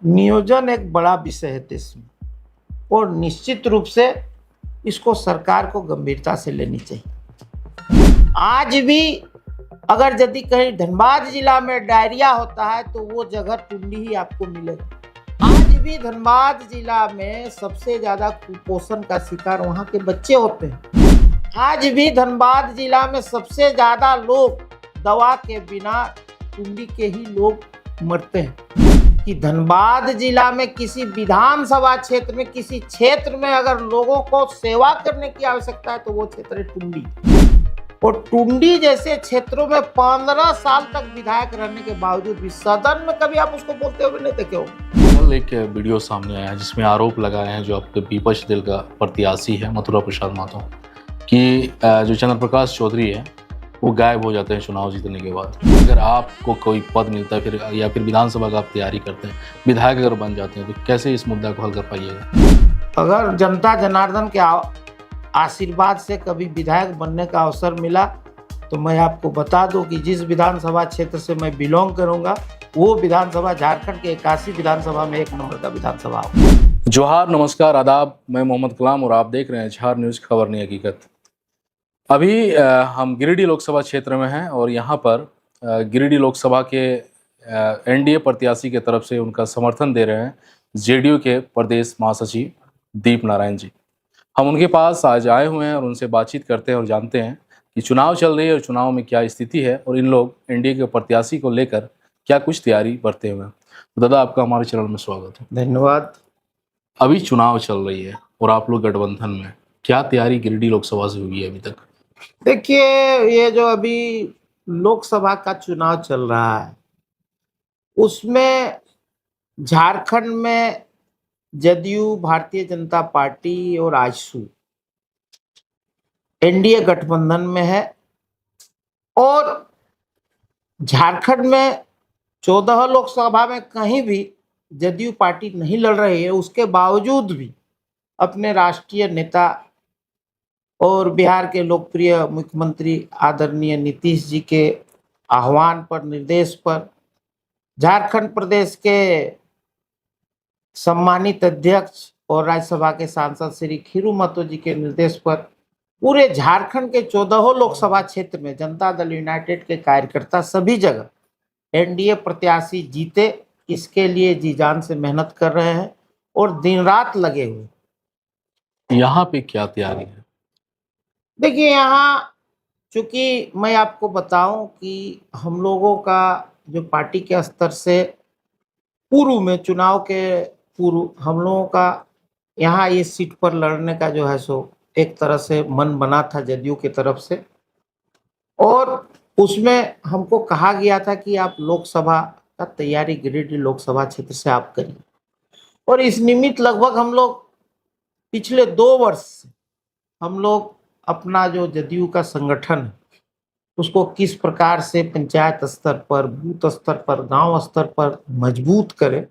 नियोजन एक बड़ा विषय है देश में और निश्चित रूप से इसको सरकार को गंभीरता से लेनी चाहिए। आज भी अगर यदि कहीं धनबाद जिला में डायरिया होता है तो वो जगह टुंडी ही आपको मिलेगा। आज भी धनबाद जिला में सबसे ज्यादा कुपोषण का शिकार वहाँ के बच्चे होते हैं। आज भी धनबाद जिला में सबसे ज्यादा लोग दवा के बिना टुंडी के ही लोग मरते हैं। कि धनबाद जिला में किसी विधानसभा क्षेत्र में किसी क्षेत्र में अगर लोगों को सेवा करने की आवश्यकता है तो वो क्षेत्र है टुंडी। और टुंडी जैसे क्षेत्रों में 15 साल तक विधायक रहने के बावजूद भी सदन में कभी आप उसको बोलते हुए नहीं देखे होंगे। कल एक वीडियो सामने आया जिसमें आरोप लगाए हैं जो आपके विपक्ष दल का प्रत्याशी है मथुरा प्रसाद महतो कि जो चंद्र प्रकाश चौधरी है वो गायब हो जाते हैं चुनाव जीतने के बाद। अगर आपको कोई पद मिलता है फिर या फिर विधानसभा का आप तैयारी करते हैं, विधायक अगर बन जाते हैं तो कैसे इस मुद्दा को हल कर पाइएगा? अगर जनता जनार्दन के आशीर्वाद से कभी विधायक बनने का अवसर मिला तो मैं आपको बता दूं कि जिस विधानसभा क्षेत्र से मैं बिलोंग करूंगा वो विधानसभा झारखंड के 81 विधानसभा में 1 नंबर का विधानसभा हो। जोहार, नमस्कार, आदाब। मैं मोहम्मद कलाम और आप देख रहे हैं झार न्यूज़, खबर नहीं हकीकत। अभी हम गिरिडीह लोकसभा क्षेत्र में हैं और यहाँ पर गिरिडीह लोकसभा के एनडीए प्रत्याशी के तरफ से उनका समर्थन दे रहे हैं जेडीयू के प्रदेश महासचिव दीप नारायण जी। हम उनके पास आज आए हुए हैं और उनसे बातचीत करते हैं और जानते हैं कि चुनाव चल रही है और चुनाव में क्या स्थिति है और इन लोग एनडीए के प्रत्याशी को लेकर क्या कुछ तैयारी बरते हुए हैं। तो दादा, आपका हमारे चैनल में स्वागत है। धन्यवाद। अभी चुनाव चल रही है और आप लोग गठबंधन में, क्या तैयारी गिरिडीह लोकसभा से हुई है अभी तक? देखिए, ये जो अभी लोकसभा का चुनाव चल रहा है उसमें झारखंड में जदयू, भारतीय जनता पार्टी और आजसू एनडीए गठबंधन में है और झारखंड में 14 लोकसभा में कहीं भी जदयू पार्टी नहीं लड़ रही है। उसके बावजूद भी अपने राष्ट्रीय नेता और बिहार के लोकप्रिय मुख्यमंत्री आदरणीय नीतीश जी के आह्वान पर, निर्देश पर, झारखंड प्रदेश के सम्मानित अध्यक्ष और राज्यसभा के सांसद श्री खीरू महतो जी के निर्देश पर पूरे झारखंड के 14 लोकसभा क्षेत्र में जनता दल यूनाइटेड के कार्यकर्ता सभी जगह एनडीए प्रत्याशी जीते इसके लिए जी जान से मेहनत कर रहे हैं और दिन रात लगे हुए। यहाँ पे क्या तैयारी है? देखिए, यहाँ चूंकि मैं आपको बताऊं कि हम लोगों का जो पार्टी के स्तर से पूर्व में, चुनाव के पूर्व, हम लोगों का यहाँ इस सीट पर लड़ने का जो है सो एक तरह से मन बना था जदयू की तरफ से और उसमें हमको कहा गया था कि आप लोकसभा का तैयारी गिरिडीह लोकसभा क्षेत्र से आप करिए और इस निमित्त लगभग हम लोग पिछले 2 वर्ष से हम लोग अपना जो जदयू का संगठन है उसको किस प्रकार से पंचायत स्तर पर, बूथ स्तर पर, गांव स्तर पर मजबूत करें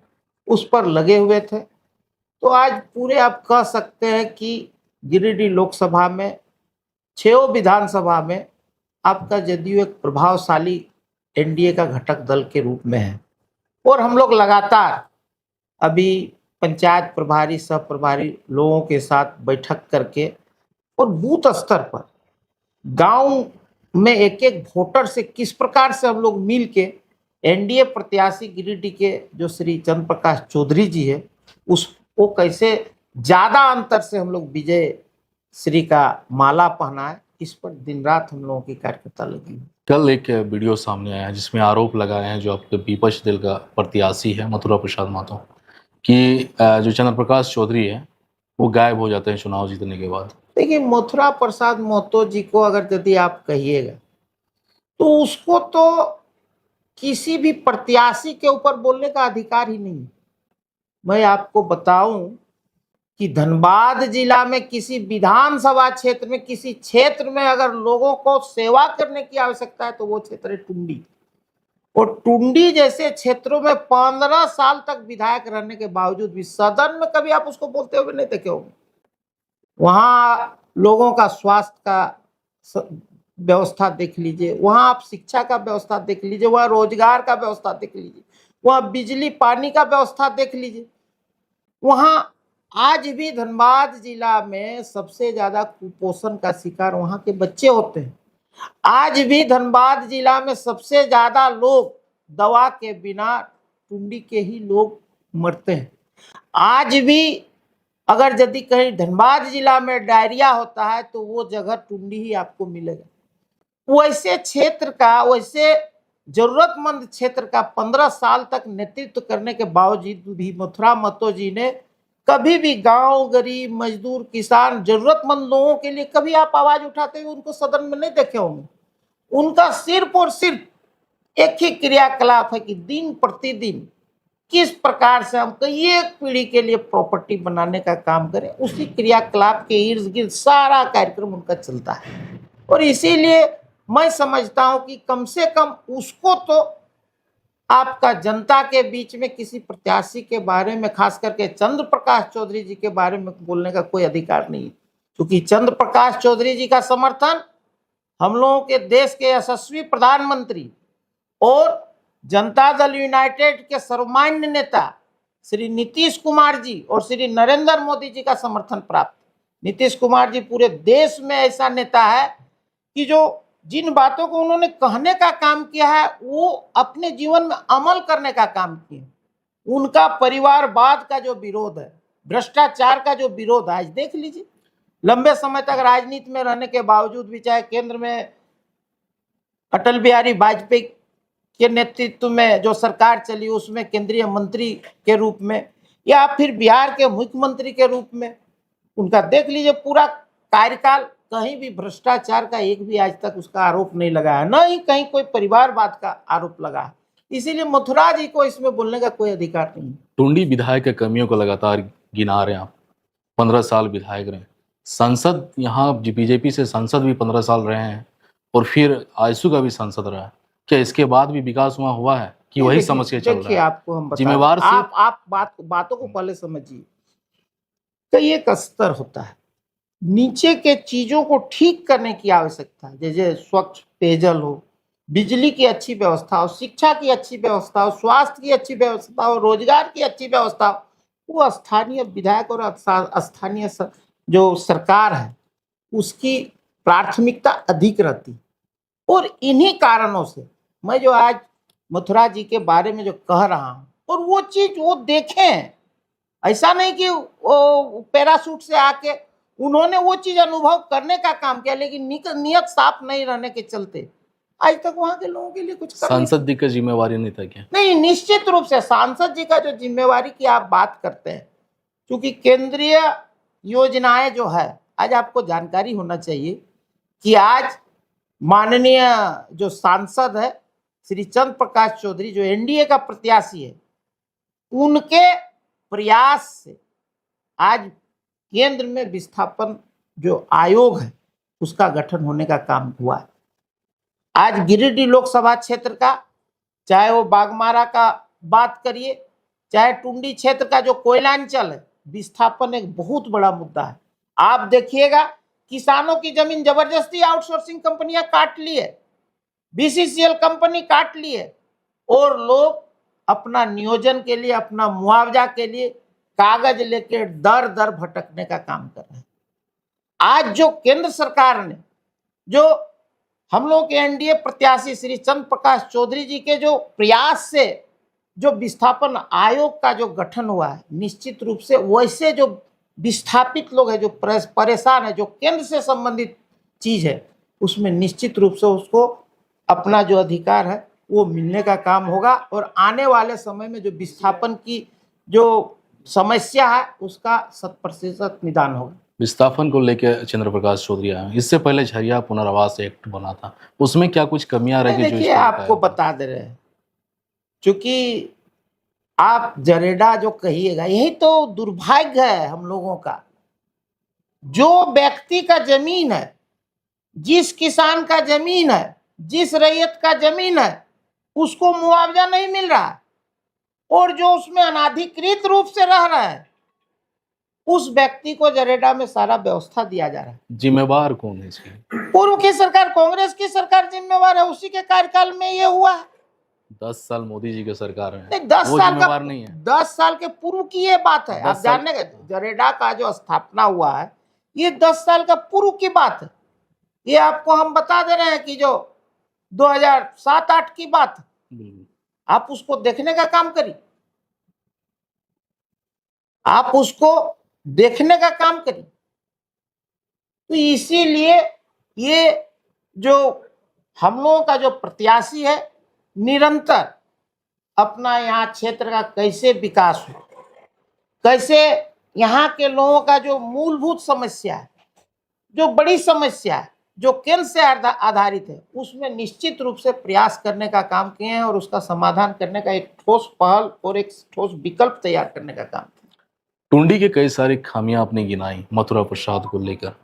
उस पर लगे हुए थे। तो आज पूरे आप कह सकते हैं कि गिरिडीह लोकसभा में 6 विधानसभा में आपका जदयू एक प्रभावशाली एनडीए का घटक दल के रूप में है और हम लोग लगातार अभी पंचायत प्रभारी, सह प्रभारी लोगों के साथ बैठक करके और बूथ स्तर पर गांव में एक एक वोटर से किस प्रकार से हम लोग मिल के एनडीए प्रत्याशी गिरिडीह के जो श्री चंद्र प्रकाश चौधरी जी है उसको कैसे ज्यादा अंतर से हम लोग विजय श्री का माला पहनाए, इस पर दिन रात हम लोगों की कार्यकर्ता लगी। कल एक वीडियो सामने आया है जिसमें आरोप लगाए हैं जो आपके विपक्ष दल का प्रत्याशी है मथुरा प्रसाद महतो कि जो चंद्र प्रकाश चौधरी है वो गायब हो जाते हैं चुनाव जीतने के बाद। देखिए, मथुरा प्रसाद महतो जी को अगर यदि आप कहिएगा तो उसको तो किसी भी प्रत्याशी के ऊपर बोलने का अधिकार ही नहीं। मैं आपको बताऊं कि धनबाद जिला में किसी विधानसभा क्षेत्र में किसी क्षेत्र में अगर लोगों को सेवा करने की आवश्यकता है तो वो क्षेत्र है टुंडी। और टुंडी जैसे क्षेत्रों में 15 साल तक विधायक रहने के बावजूद भी सदन में कभी आप उसको बोलते हुए नहीं देखे होंगे। वहाँ लोगों का स्वास्थ्य का व्यवस्था देख लीजिए, वहाँ आप शिक्षा का व्यवस्था देख लीजिए, वहाँ रोजगार का व्यवस्था देख लीजिए, वहाँ बिजली पानी का व्यवस्था देख लीजिए। वहाँ आज भी धनबाद जिला में सबसे ज्यादा कुपोषण का शिकार वहाँ के बच्चे होते हैं। आज भी धनबाद जिला में सबसे ज्यादा लोग दवा के बिना टुंडी के ही लोग मरते हैं। आज भी अगर यदि कहीं धनबाद जिला में डायरिया होता है तो वो जगह टुंडी ही आपको मिलेगा। वैसे क्षेत्र का, वैसे जरूरतमंद क्षेत्र का 15 साल तक नेतृत्व करने के बावजूद भी मथुरा महतो जी ने कभी भी गांव, गरीब, मजदूर, किसान, जरूरतमंद लोगों के लिए कभी आप आवाज उठाते हुए उनको सदन में नहीं देखे होंगे। उनका सिर्फ और सिर्फ एक ही क्रियाकलाप है कि दिन प्रतिदिन किस प्रकार से हम कई एक पीढ़ी के लिए प्रॉपर्टी बनाने का काम करें, उसी क्रियाकलाप के इर्द गिर्द सारा कार्यक्रम उनका चलता है। और इसीलिए मैं समझता हूं कि कम से कम उसको तो आपका जनता के बीच में किसी प्रत्याशी के बारे में, खास करके चंद्र प्रकाश चौधरी जी के बारे में बोलने का कोई अधिकार नहीं है, क्योंकि चंद्र प्रकाश चौधरी जी का समर्थन हम लोगों के देश के यशस्वी प्रधानमंत्री और जनता दल यूनाइटेड के सर्वमान्य नेता श्री नीतीश कुमार जी और श्री नरेंद्र मोदी जी का समर्थन प्राप्त। नीतीश कुमार जी पूरे देश में ऐसा नेता है कि जो जिन बातों को उन्होंने कहने का काम किया है वो अपने जीवन में अमल करने का काम किया। उनका परिवारवाद का जो विरोध है, भ्रष्टाचार का जो विरोध है, आज देख लीजिए लंबे समय तक राजनीति में रहने के बावजूद भी, चाहे केंद्र में अटल बिहारी वाजपेयी के नेतृत्व में जो सरकार चली उसमें केंद्रीय मंत्री के रूप में, या फिर बिहार के मुख्यमंत्री के रूप में, उनका देख लीजिए पूरा कार्यकाल, कहीं भी भ्रष्टाचार का एक भी आज तक उसका आरोप नहीं लगा है, न ही कहीं कोई परिवारवाद का आरोप लगा है। इसीलिए मथुरा जी को इसमें बोलने का कोई अधिकार नहीं। टुंडी विधायक के कमियों को लगातार गिना रहे हैं आप। 15 साल विधायक रहे, सांसद यहाँ बीजेपी से सांसद भी 15 साल रहे हैं और फिर आयसू का भी सांसद रहा है। क्या इसके बाद भी विकास वहाँ हुआ है कि वही समस्या चल रहा है? देखिए आपको हम जिम्मेवार आप बातों को पहले समझिए। कई एक स्तर होता है, नीचे के चीजों को ठीक करने की आवश्यकता है, जैसे स्वच्छ पेयजल हो, बिजली की अच्छी व्यवस्था हो, शिक्षा की अच्छी व्यवस्था हो, स्वास्थ्य की अच्छी व्यवस्था हो, रोजगार की अच्छी व्यवस्था हो, वो स्थानीय विधायक और स्थानीय जो सरकार है उसकी प्राथमिकता अधिक रहती। और इन्हीं कारणों से मैं जो आज मथुरा जी के बारे में जो कह रहा हूं, और वो चीज वो देखें, ऐसा नहीं कि वो पैराशूट से आके उन्होंने वो चीज अनुभव करने का काम किया, लेकिन नियत साफ नहीं रहने के चलते आज तक वहां के लोगों के लिए कुछ सांसद जी का जिम्मेवारी नहीं था क्या? नहीं, निश्चित रूप से सांसद जी का जो जिम्मेवारी की आप बात करते हैं, क्योंकि केंद्रीय योजनाएं जो है, आज आपको जानकारी होना चाहिए कि आज माननीय जो सांसद है श्री चंद्र प्रकाश चौधरी, जो एनडीए का प्रत्याशी है, उनके प्रयास से आज केंद्र में विस्थापन जो आयोग है उसका गठन होने का काम हुआ है। आज गिरिडीह लोकसभा क्षेत्र का, चाहे वो बागमारा का बात करिए, चाहे टुंडी क्षेत्र का जो कोयलांचल है, विस्थापन एक बहुत बड़ा मुद्दा है। आप देखिएगा किसानों की जमीन जबरदस्ती आउटसोर्सिंग कंपनियां काट ली है, बीसीसीएल कंपनी काट ली है, और लोग अपना नियोजन के लिए, अपना मुआवजा के लिए कागज लेके दर दर भटकने का काम कर रहे हैं। आज जो केंद्र सरकार ने, जो हम लोग के एनडीए प्रत्याशी श्री चंद्र प्रकाश चौधरी जी के जो प्रयास से जो विस्थापन आयोग का जो गठन हुआ है, निश्चित रूप से वैसे जो विस्थापित लोग हैं, जो परेशान है, जो केंद्र से संबंधित चीज है, उसमें निश्चित रूप से उसको अपना जो अधिकार है वो मिलने का काम होगा। और आने वाले समय में जो विस्थापन की जो समस्या है उसका 100% निदान होगा। विस्थापन को लेकर चंद्र प्रकाश चौधरी आए, इससे पहले झरिया पुनर्वास एक्ट बना था, उसमें क्या कुछ कमियां रही? देखिए आपको बता दे रहे हैं, चूंकि आप जरेडा जो कहिएगा, यही तो दुर्भाग्य है हम लोगों का। जो व्यक्ति का जमीन है, जिस किसान का जमीन है, जिस रैयत का जमीन है, उसको मुआवजा नहीं मिल रहा है, और जो उसमें अनाधिकृत रूप से रह रहा है उस व्यक्ति को जरेडा में सारा व्यवस्था दिया जा रहा है। जिम्मेवार कौन है इसके? पूर्व की सरकार, कांग्रेस की सरकार जिम्मेवार है, उसी के कार्यकाल में ये हुआ है। 10 साल मोदी जी की सरकार है, नहीं, 10 वो साल का जिम्मेवार नहीं है। 10 साल के पूर्व की ये बात है। 10 आप साल जानने का जरेडा का जो स्थापना हुआ है, ये 10 साल का पूर्व की बात है। ये आपको हम बता दे रहे हैं कि जो 2007-8 की बात है, बिल्कुल। आप उसको देखने का काम करिए, आप उसको देखने का काम करिए। तो इसीलिए ये जो हम लोगों का जो प्रत्याशी है, निरंतर अपना यहाँ क्षेत्र का कैसे विकास हो, कैसे यहाँ के लोगों का जो मूलभूत समस्या है, जो बड़ी समस्या है, जो केंद्र से आधारित है, उसमें निश्चित रूप से प्रयास करने का काम किए हैं और उसका समाधान करने का एक ठोस पहल और एक ठोस विकल्प तैयार करने का काम किया। टुंडी के कई सारी खामियां आपने गिनाई मथुरा प्रसाद को लेकर।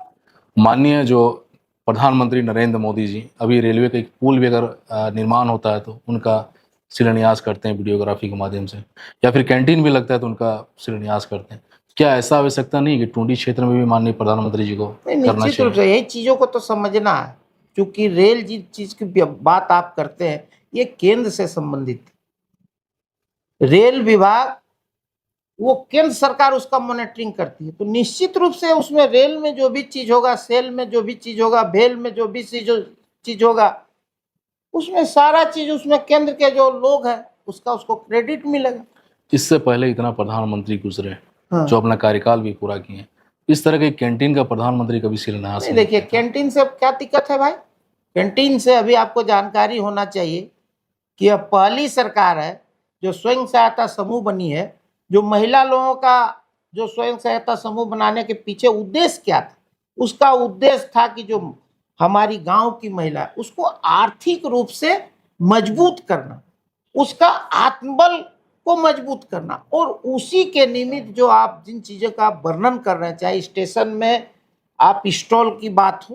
माननीय जो प्रधानमंत्री नरेंद्र मोदी जी अभी रेलवे का एक पुल भी अगर निर्माण होता है तो उनका शिलान्यास करते हैं वीडियोग्राफी के माध्यम से, या फिर कैंटीन भी लगता है तो उनका शिलान्यास करते हैं। क्या ऐसा आवश्यकता नहीं कि टुंडी क्षेत्र में भी माननीय प्रधानमंत्री जी को करना निश्चित रूप चाहिए? से यही चीजों को तो समझना है, क्योंकि रेल जिस चीज की बात आप करते हैं, ये केंद्र से संबंधित है। रेल विभाग, वो केंद्र सरकार उसका मॉनिटरिंग करती है, तो निश्चित रूप से उसमें रेल में जो भी चीज होगा, सेल में जो भी चीज होगा, भेल में जो भी चीज होगा, उसमें सारा चीज उसमें केंद्र के जो लोग हैं उसका उसको क्रेडिट मिलेगा। इससे पहले इतना प्रधानमंत्री गुजरे हाँ। जो अपना कार्यकाल भी पूरा किए, इस तरह के कैंटीन का प्रधानमंत्री कभी शिलान्यास नहीं, नहीं देखिए किया था। कैंटीन से क्या दिक्कत है भाई? कैंटीन से अभी आपको जानकारी होना चाहिए कि अब पहली सरकार है जो स्वयं सहायता समूह बनी है, जो महिला लोगों का जो स्वयं सहायता समूह बनाने के पीछे उद्देश्य क्या था? उसका उद्देश्य था कि जो हमारी गांव की महिला है, उसको आर्थिक रूप से मजबूत करना, उसका आत्मबल को मजबूत करना, और उसी के निमित्त जो आप जिन चीजों का वर्णन कर रहे हैं, चाहे स्टेशन में आप स्टॉल की बात हो,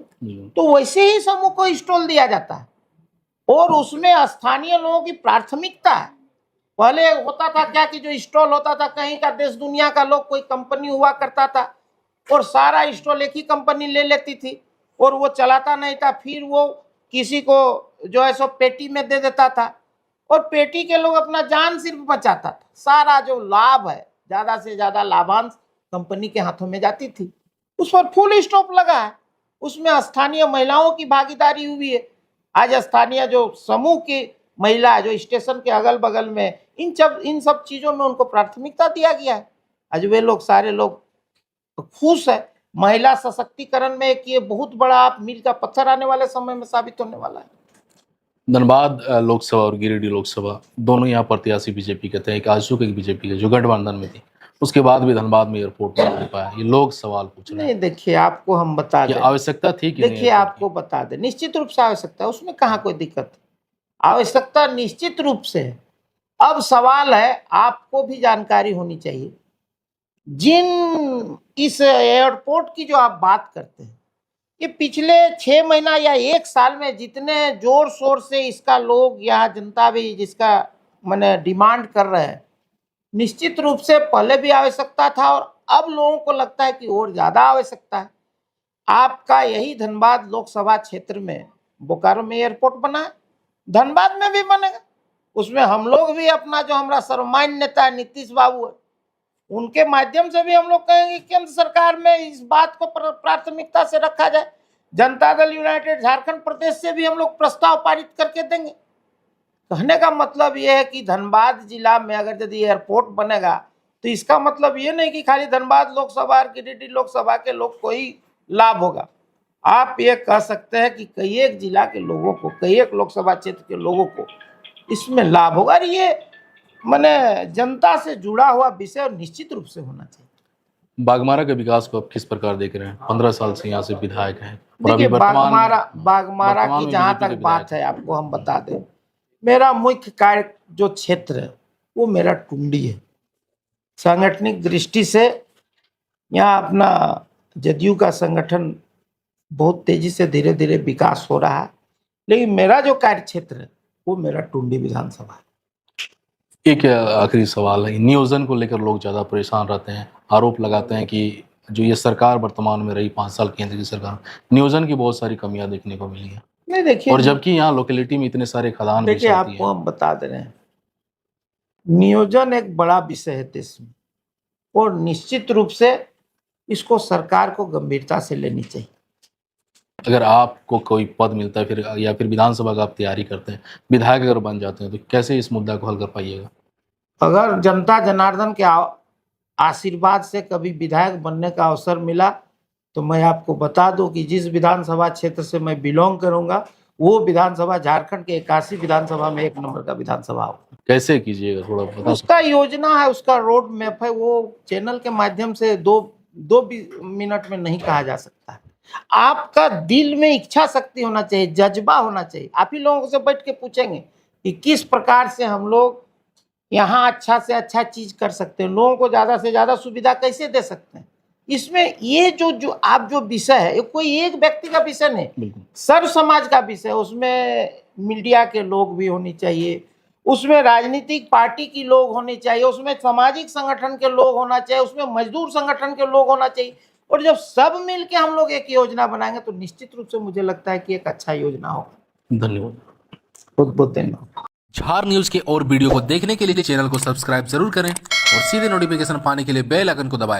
तो वैसे ही समूह को स्टॉल दिया जाता है और उसमें स्थानीय लोगों की प्राथमिकता है। पहले होता था क्या कि जो स्टॉल होता था, कहीं का देश दुनिया का लोग, कोई कंपनी हुआ करता था और सारा स्टॉल एक ही कंपनी ले लेती थी और वो चलाता नहीं था, फिर वो किसी को जो है सो पेटी में दे देता था और पेटी के लोग अपना जान सिर्फ बचाता था। सारा जो लाभ है, ज्यादा से ज्यादा लाभांश कंपनी के हाथों में जाती थी। उस पर फुल स्टॉप लगा है, उसमें स्थानीय महिलाओं की भागीदारी हुई है। आज स्थानीय जो समूह की महिला जो स्टेशन के अगल बगल में, इन सब चीजों में उनको प्राथमिकता दिया गया है। आज वे लोग सारे लोग खुश है। महिला सशक्तिकरण में एक ये बहुत बड़ा आप मील का पत्थर आने वाले समय में साबित होने वाला है। धनबाद लोकसभा और गिरिडीह लोकसभा दोनों यहाँ प्रत्याशी बीजेपी के थे, एक आजसू के बीजेपी के जो गठबंधन में थी, उसके बाद भी धनबाद में एयरपोर्ट नहीं बन पाया। ये लोग सवाल पूछ रहे हैं। नहीं, देखिए आपको हम बता दें, आवश्यकता थी कि नहीं? देखिए आपको बता दें, निश्चित रूप से आवश्यकता है, उसमें कहाँ कोई दिक्कत है। आवश्यकता निश्चित रूप से है। अब सवाल है, आपको भी जानकारी होनी चाहिए, जिन इस एयरपोर्ट की जो आप बात करते हैं, ये पिछले 6 महीना या 1 साल में जितने जोर शोर से इसका लोग, यहाँ जनता भी जिसका माने डिमांड कर रहे हैं, निश्चित रूप से पहले भी आवश्यकता था और अब लोगों को लगता है कि और ज्यादा आवश्यकता है। आपका यही धनबाद लोकसभा क्षेत्र में बोकारो में एयरपोर्ट बना है, धनबाद में भी बनेगा। उसमें हम लोग भी अपना जो हमारा सर्वमान्य नेता नीतीश बाबू है, उनके माध्यम से भी हम लोग कहेंगे केंद्र सरकार में इस बात को प्राथमिकता से रखा जाए। जनता दल यूनाइटेड झारखंड प्रदेश से भी हम लोग प्रस्ताव पारित करके देंगे। कहने का मतलब यह है कि धनबाद जिला में अगर यदि एयरपोर्ट बनेगा तो इसका मतलब ये नहीं कि खाली धनबाद लोकसभा और गिरिडीह लोकसभा के लोग को ही लाभ होगा। आप ये कह सकते हैं कि कई एक जिला के लोगों को, कई एक लोकसभा क्षेत्र के लोगों को इसमें लाभ होगा। और ये माने जनता से जुड़ा हुआ विषय और निश्चित रूप से होना चाहिए। बागमारा के विकास को आप किस प्रकार देख रहे हैं? 15 साल से यहाँ से विधायक हैं। देखिए, बागमारा की जहाँ तक बात है, आपको हम बता दें, मेरा मुख्य कार्य जो क्षेत्र है वो मेरा टुंडी है। सांगठनिक दृष्टि से यहाँ अपना जदयू का संगठन बहुत तेजी से धीरे धीरे विकास हो रहा है, लेकिन मेरा जो कार्य क्षेत्र है वो मेरा टुंडी विधानसभा है। एक आखिरी सवाल है, नियोजन को लेकर लोग ज़्यादा परेशान रहते हैं, आरोप लगाते हैं कि जो ये सरकार वर्तमान में रही 5 साल केंद्र की सरकार, नियोजन की बहुत सारी कमियां देखने को मिली है। नहीं देखिए, और जबकि यहाँ लोकेलिटी में इतने सारे खदान भी देखिए चलती आपको हैं। हम बता दे रहे हैं, नियोजन एक बड़ा विषय है देश में, और निश्चित रूप से इसको सरकार को गंभीरता से लेनी चाहिए। अगर आपको कोई पद मिलता है फिर, या फिर विधानसभा का आप तैयारी करते हैं, विधायक अगर बन जाते हैं, तो कैसे इस मुद्दा को हल कर पाइएगा? अगर जनता जनार्दन के आशीर्वाद से कभी विधायक बनने का अवसर मिला, तो मैं आपको बता दूं कि जिस विधानसभा क्षेत्र से मैं बिलोंग करूंगा, वो विधानसभा झारखंड के 81 विधानसभा में 1 नंबर का विधानसभा हो। कैसे कीजिएगा, थोड़ा बता उसका योजना है, उसका रोड मैप है, वो चैनल के माध्यम से दो मिनट में नहीं कहा जा सकता है। आपका दिल में इच्छा शक्ति होना चाहिए, जज्बा होना चाहिए। आप ही लोगों से बैठ के पूछेंगे कि किस प्रकार से हम लोग यहाँ अच्छा से अच्छा चीज कर सकते हैं, लोगों को ज्यादा से ज्यादा सुविधा कैसे दे सकते हैं। इसमें ये जो आप जो विषय है, ये कोई एक व्यक्ति का विषय नहीं, बिल्कुल। सर्व समाज का विषय है। उसमें मीडिया के लोग भी होने चाहिए, उसमें राजनीतिक पार्टी की लोग होने चाहिए, उसमें सामाजिक संगठन के लोग होना चाहिए, उसमें मजदूर संगठन के लोग होना चाहिए। और जब सब मिलके हम लोग एक योजना बनाएंगे, तो निश्चित रूप से मुझे लगता है कि एक अच्छा योजना होगा। धन्यवाद। बहुत बहुत धन्यवाद। झार न्यूज के और वीडियो को देखने के लिए चैनल को सब्सक्राइब जरूर करें और सीधे नोटिफिकेशन पाने के लिए बेल आइकन को दबाएं।